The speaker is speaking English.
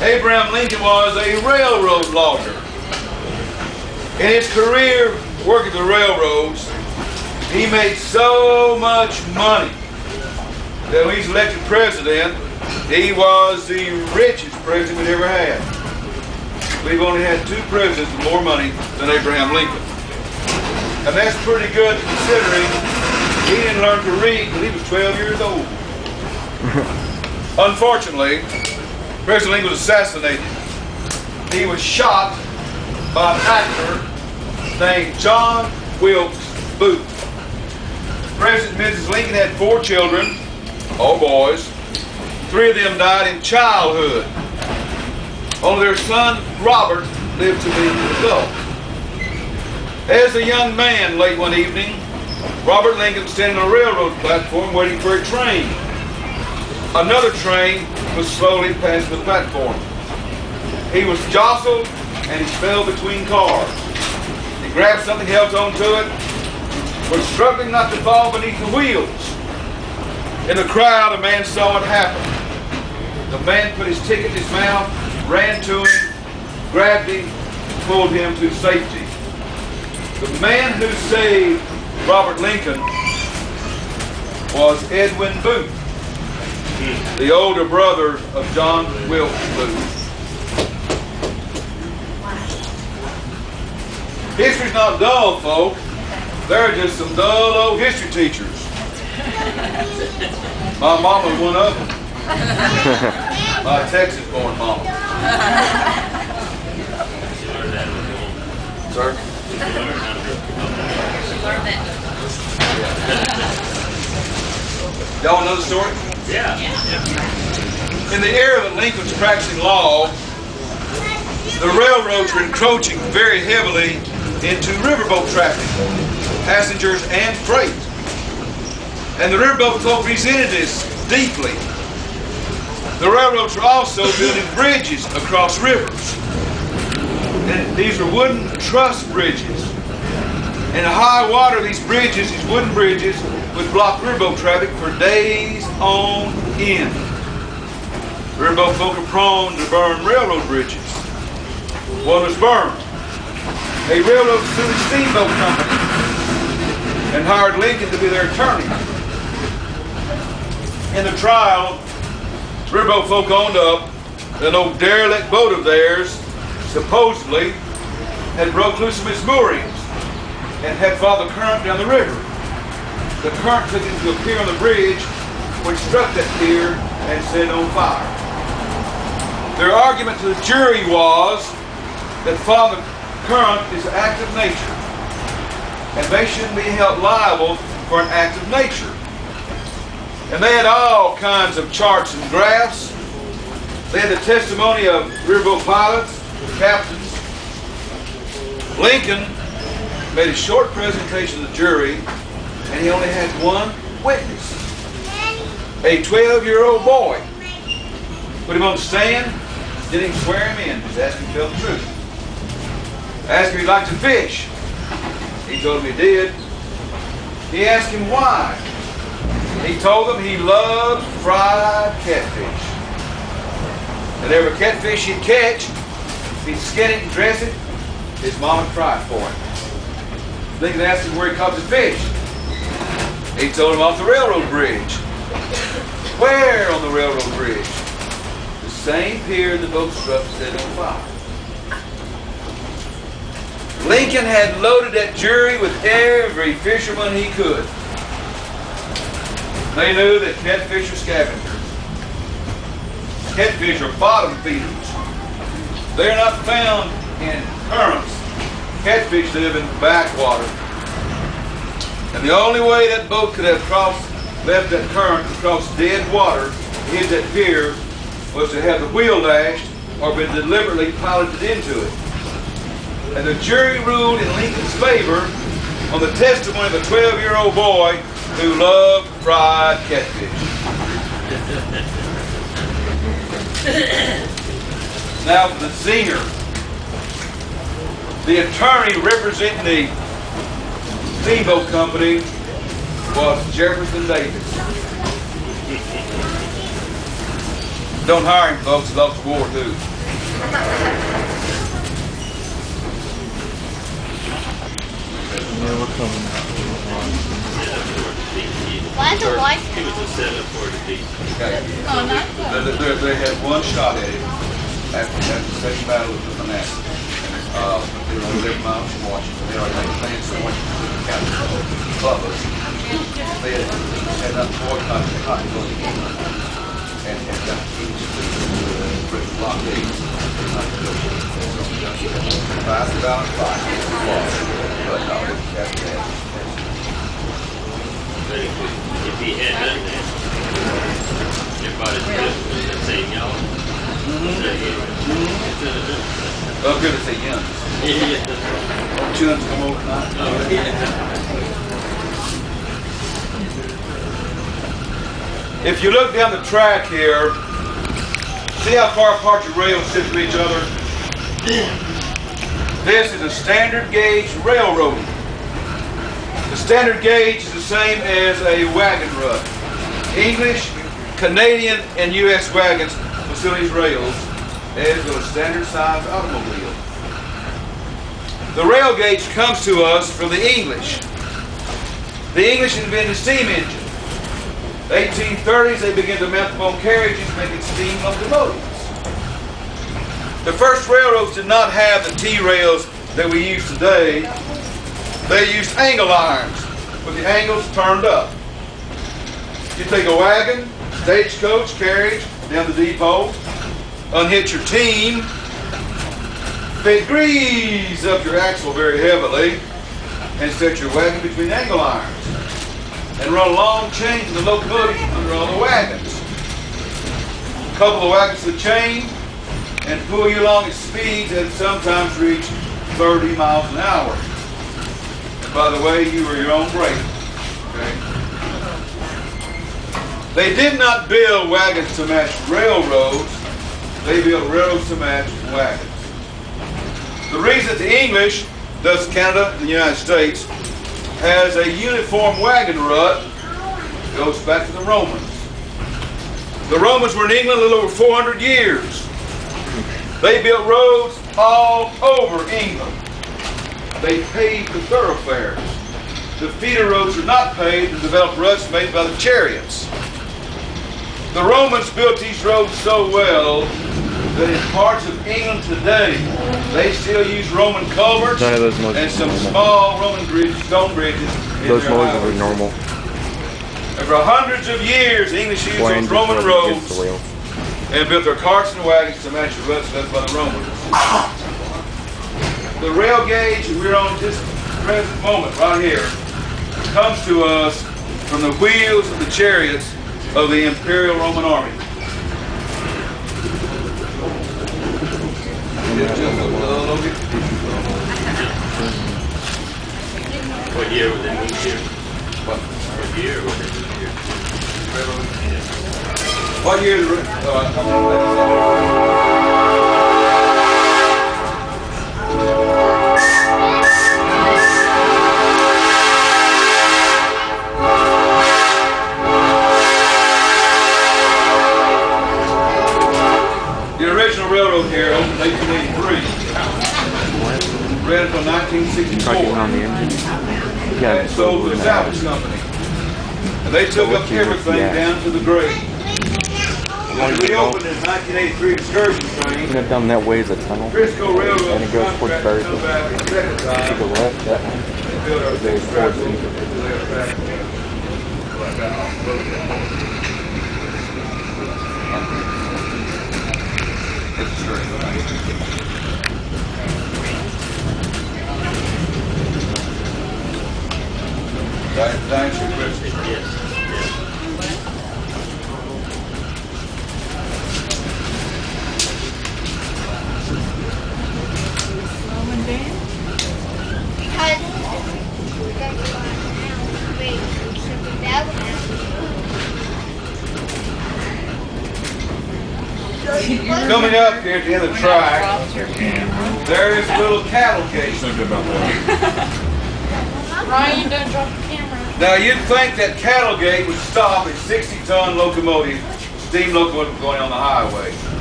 Abraham Lincoln was a railroad lawyer. In his career working the railroads, he made so much money that when he was elected president, he was the richest president we'd ever had. We've only had two presidents with more money than Abraham Lincoln. And that's pretty good considering he didn't learn to read until he was 12 years old. Unfortunately, President Lincoln was assassinated. He was shot by an actor named John Wilkes Booth. President and Mrs. Lincoln had 4 children, all boys. 3 of them died in childhood. Only their son, Robert, lived to be an adult. As a young man, late one evening, Robert Lincoln was standing on a railroad platform waiting for a train. Another train was slowly passing the platform. He was jostled and he fell between cars. He grabbed something, held onto it, was struggling not to fall beneath the wheels. In the crowd, a man saw it happen. The man put his ticket in his mouth, ran to him, grabbed him, pulled him to safety. The man who saved Robert Lincoln was Edwin Booth, the older brother of John Wilkes Booth. History's not dull, folk. They're just some dull old history teachers. My mama was one of them. My Texas-born mama. Sir? Y'all know the story? Yeah. In the era that Lincoln was practicing law, the railroads were encroaching very heavily into riverboat traffic, passengers and freight. And the riverboat folk resented this deeply. The railroads were also building bridges across rivers. And these were wooden truss bridges. In high water, these bridges, these wooden bridges, would block riverboat traffic for days on end. Riverboat folk are prone to burn railroad bridges. One was burned. A railroad sued a steamboat company and hired Lincoln to be their attorney. In the trial, riverboat folk owned up that an old derelict boat of theirs supposedly had broke loose from its moorings and had followed the current down the river. The current took it to a pier on the bridge, which struck that pier and set it on fire. Their argument to the jury was that following the current is an act of nature, and they shouldn't be held liable for an act of nature. And they had all kinds of charts and graphs. They had the testimony of riverboat pilots, captains. Lincoln made a short presentation to the jury, and he only had one witness, a 12-year-old boy. Put him on the stand, didn't even swear him in, just asked him to tell the truth. Asked him if he'd like to fish. He told him he did. He asked him why. He told them he loved fried catfish. And every catfish he'd catch, he'd skin it and dress it, his mom would fry it for him. Lincoln asked him where he caught the fish. He told him off the railroad bridge. Where on the railroad bridge? The same pier the boat struck set on fire. Lincoln had loaded that jury with every fisherman he could. They knew that catfish are scavengers. Catfish are bottom feeders. They're not found in currents. Catfish live in backwater. And the only way that boat could have left that current across dead water, hit that pier, was to have the wheel lashed or been deliberately piloted into it. And the jury ruled in Lincoln's favor on the testimony of a 12-year-old boy who loved fried catfish. Now for the zinger. The attorney representing the steamboat company was Jefferson Davis. Don't hire him, folks. He loves war, too. Yeah, we're coming out. Why is it white? He was just set up for the beach. Oh, not good. They had one shot at him after the second battle of the Manassas. They were only 8 miles from Washington. They already made plans for Washington to capture Columbus. They had not boycotted the cotton going England and got the English to British blockade. Fast about fight. But no, it was after that. But if he had done that, everybody's good. Let's say y'all. Well, good to say young. Don't children come over tonight? Oh, yeah. If you look down the track here, see how far apart your rails sit from each other? This is a standard gauge railroad. The standard gauge is the same as a wagon rut. English, Canadian, and U.S. wagons facilities rails, as will a standard size automobile. The rail gauge comes to us from the English. The English invented the steam engine. 1830s, they began to mount them on carriages, making steam locomotives. The first railroads did not have the T-rails that we use today. They used angle irons with the angles turned up. You take a wagon, stagecoach, carriage, down the depot, unhitch your team, then grease up your axle very heavily, and set your wagon between the angle irons. And run a long chain to the locomotive under all the wagons. Couple the wagons to the chain and pull you along at speeds that sometimes reach 30 miles an hour. And by the way, you are your own brake. Okay? They did not build wagons to match railroads. They built railroads to match wagons. The reason that the English, thus Canada and the United States, has a uniform wagon rut goes back to the Romans. The Romans were in England a little over 400 years. They built roads all over England. They paved the thoroughfares. The feeder roads were not paved and developed ruts made by the chariots. The Romans built these roads so well that in parts of England today, they still use Roman culverts and some small Roman stone bridges. Those motors are normal. For hundreds of years, the English used those Roman roads and built their carts and wagons to match the ruts left by the Romans. The rail gauge we're on this present moment right here comes to us from the wheels of the chariots of the Imperial Roman Army. What year was it moved here? What year was it moved here? What year? The original railroad here opened in 1883. Ran until 1964. And sold to the salvage company. And they took up everything down to the grade. When we opened in 1983 excursion train, I've done that way as a tunnel. Frisco Railroad And it goes towards contracted Thursday. come back a second time. To the left, that one. They built our It goes six tracks towards over to their track. Like that off the road. It's a straight line. Thanks for Christmas. Yes. Coming up here at the end of the track, there is a little cattle gate. Ryan, you don't drop the camera. Now you'd think that cattle gate would stop a 60-ton locomotive steam locomotive going on the highway.